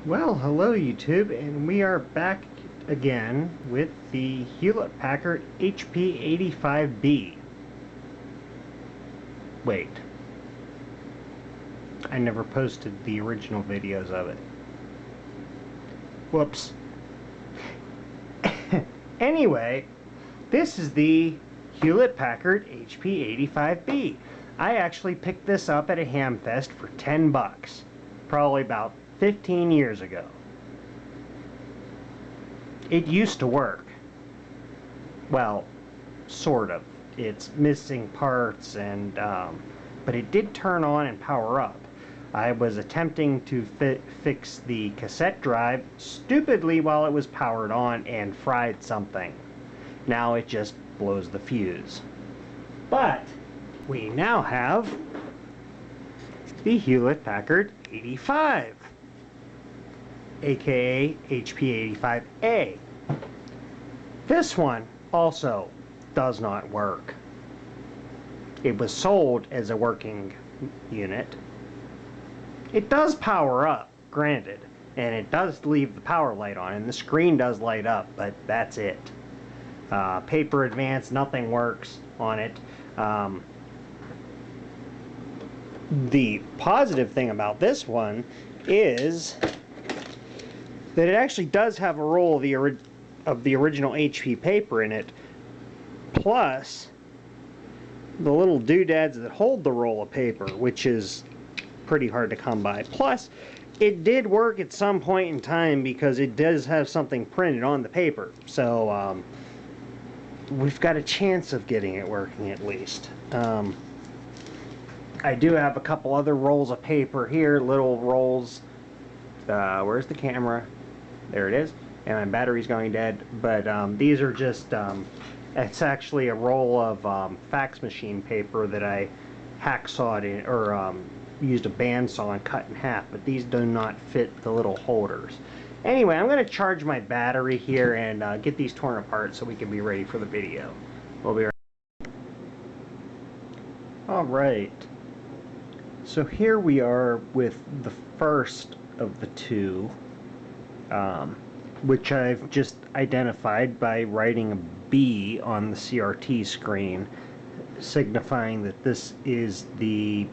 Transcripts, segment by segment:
Well, hello YouTube, and we are back again with the Hewlett-Packard HP85B. Wait, I never posted the original videos of it. Whoops. Anyway, this is the Hewlett-Packard HP85B. I actually picked this up at a Hamfest for 10 bucks, probably about 15 years ago. It used to work. Well, sort of. It's missing parts, and but it did turn on and power up. I was attempting to fix the cassette drive stupidly while it was powered on and fried something. Now it just blows the fuse. But we now have the Hewlett-Packard 85, aka HP85A. This one also does not work. It was sold as a working unit. It does power up, granted, and it does leave the power light on, and the screen does light up, but that's it. Paper Advance, nothing works on it. The positive thing about this one is that it actually does have a roll of the original HP paper in it, plus the little doodads that hold the roll of paper, which is pretty hard to come by. Plus, it did work at some point in time because it does have something printed on the paper. So, we've got a chance of getting it working at least. I do have a couple other rolls of paper here, little rolls. Where's the camera? There it is. And my battery's going dead. But these are just, it's actually a roll of fax machine paper that I hacksawed in, or used a bandsaw and cut in half. But these do not fit the little holders. Anyway, I'm going to charge my battery here and get these torn apart so we can be ready for the video. We'll be right back. Alright. So here we are with the first of the two, which I've just identified by writing a B on the CRT screen, signifying that this is the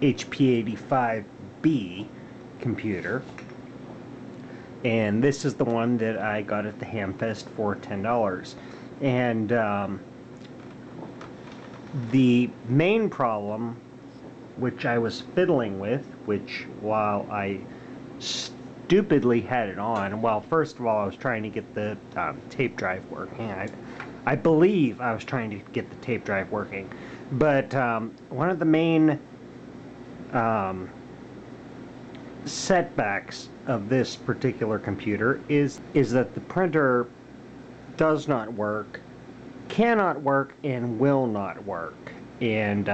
HP85B computer. And this is the one that I got at the Hamfest for $10. And the main problem, which I was fiddling with, which while I stupidly had it on, well, first of all, I was trying to get the tape drive working. I believe I was trying to get the tape drive working. But one of the main setbacks of this particular computer is that the printer does not work, cannot work, and will not work. And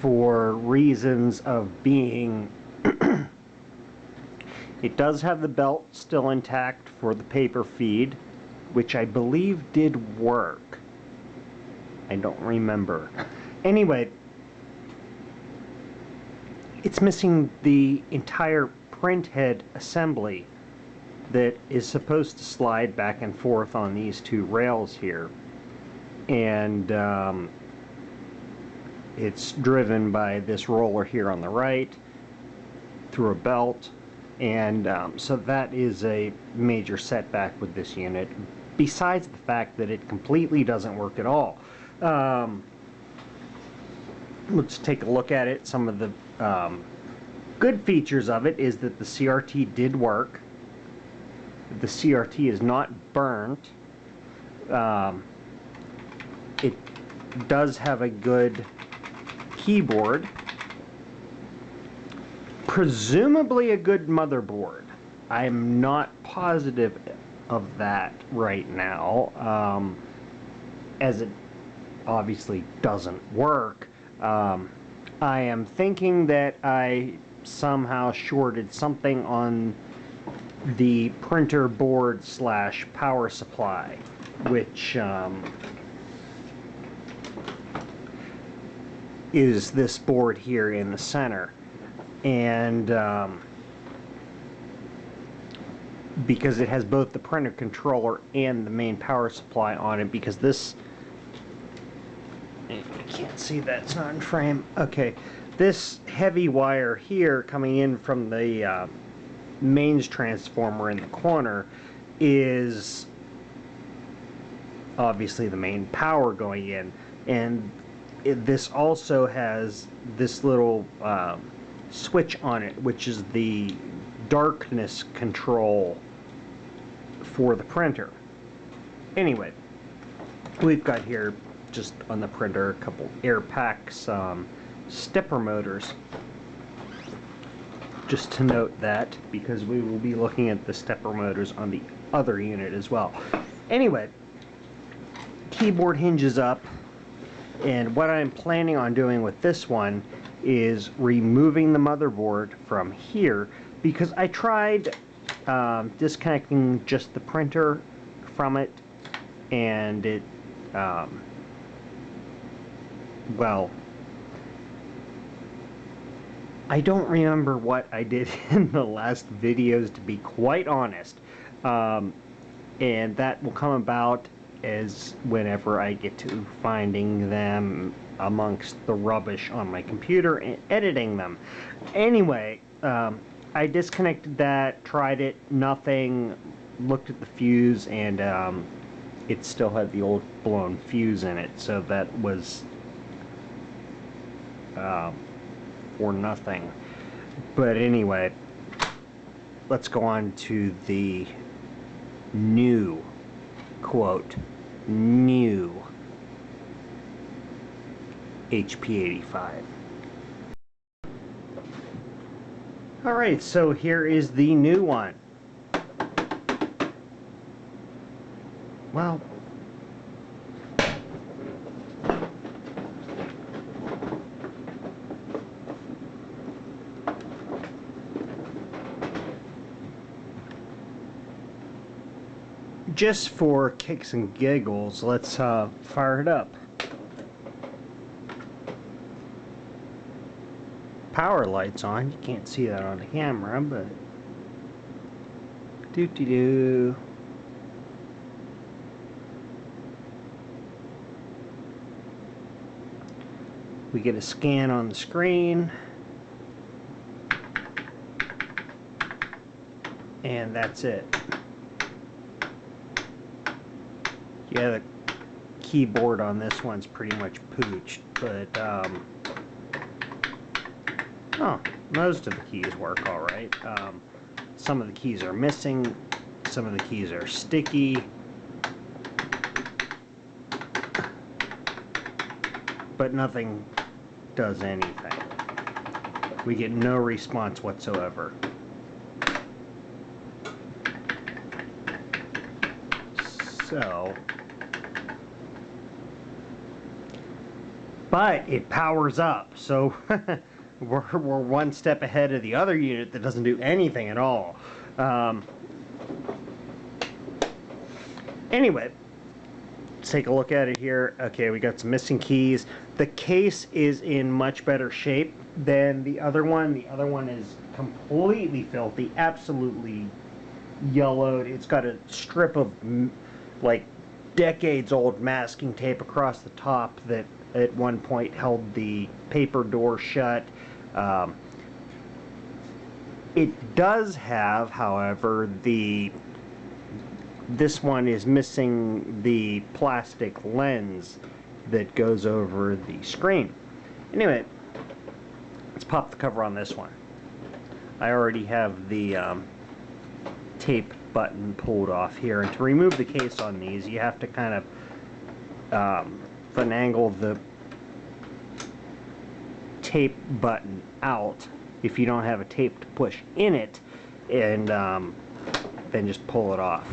for reasons of being it does have the belt still intact for the paper feed, which I believe did work. I don't remember. Anyway, it's missing the entire print head assembly that is supposed to slide back and forth on these two rails here. And it's driven by this roller here on the right through a belt. And so that is a major setback with this unit, besides the fact that it completely doesn't work at all. Let's take a look at it. Some of the good features of it is that the CRT did work. The CRT is not burnt. It does have a good keyboard, presumably a good motherboard. I'm not positive of that right now, as it obviously doesn't work. I am thinking that I somehow shorted something on the printer board slash power supply, which is this board here in the center. And because it has both the printer controller and the main power supply on it, because this, you can't see that, it's not in frame. Okay, this heavy wire here coming in from the mains transformer in the corner is obviously the main power going in, and this also has this little switch on it, which is the darkness control for the printer. Anyway, we've got here just on the printer a couple air packs, stepper motors, just to note that, because we will be looking at the stepper motors on the other unit as well. Anyway, keyboard hinges up, and what I'm planning on doing with this one is removing the motherboard from here, because I tried disconnecting just the printer from it, and it well, I don't remember what I did in the last videos, to be quite honest, and that will come about as whenever I get to finding them amongst the rubbish on my computer and editing them. Anyway, I disconnected that, tried it, nothing, looked at the fuse, and it still had the old blown fuse in it, so that was for nothing. But anyway, let's go on to the new, quote, new HP85. Alright, so here is the new one. Well, just for kicks and giggles, let's fire it up. Power light's on. You can't see that on the camera, but doo-doo-doo. We get a scan on the screen, and that's it. Yeah, the keyboard on this one's pretty much pooched, but oh, most of the keys work all right. Some of the keys are missing, some of the keys are sticky, but nothing does anything. We get no response whatsoever. So, but it powers up, so we're one step ahead of the other unit that doesn't do anything at all. Anyway, let's take a look at it here. Okay, we got some missing keys. The case is in much better shape than the other one. The other one is completely filthy, absolutely yellowed. It's got a strip of like decades old masking tape across the top that at one point held the paper door shut. It does have, however, this one is missing the plastic lens that goes over the screen. Anyway, let's pop the cover on this one. I already have the tape button pulled off here, and to remove the case on these, you have to kind of finagle the tape button out if you don't have a tape to push in it, and then just pull it off.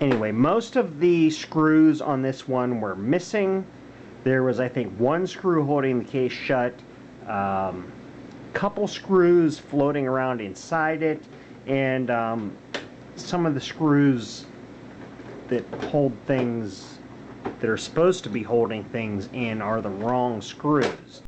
Anyway, most of the screws on this one were missing. There was, I think, one screw holding the case shut, couple screws floating around inside it, and some of the screws that hold things that are supposed to be holding things in are the wrong screws.